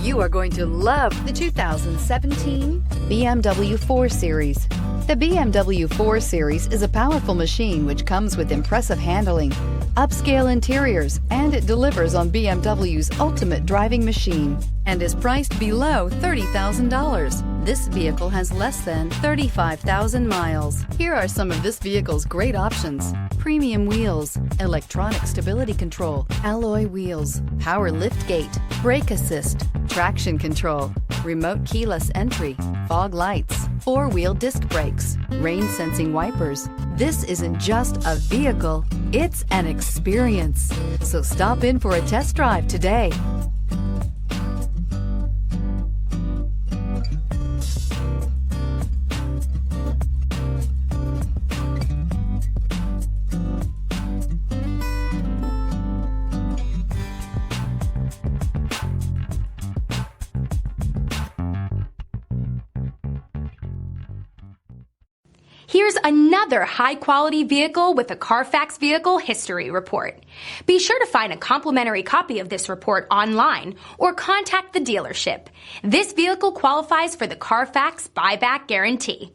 You are going to love the 2017 BMW 4 Series. The BMW 4 Series is a powerful machine which comes with impressive handling, upscale interiors, and it delivers on BMW's ultimate driving machine and is priced below $30,000. This vehicle has less than 35,000 miles. Here are some of this vehicle's great options: premium wheels, electronic stability control, alloy wheels, power liftgate, brake assist, traction control, remote keyless entry, fog lights, four-wheel disc brakes, rain sensing wipers. This isn't just a vehicle, it's an experience. So stop in for a test drive today. Here's another high-quality vehicle with a Carfax Vehicle History Report. Be sure to find a complimentary copy of this report online or contact the dealership. This vehicle qualifies for the Carfax Buyback Guarantee.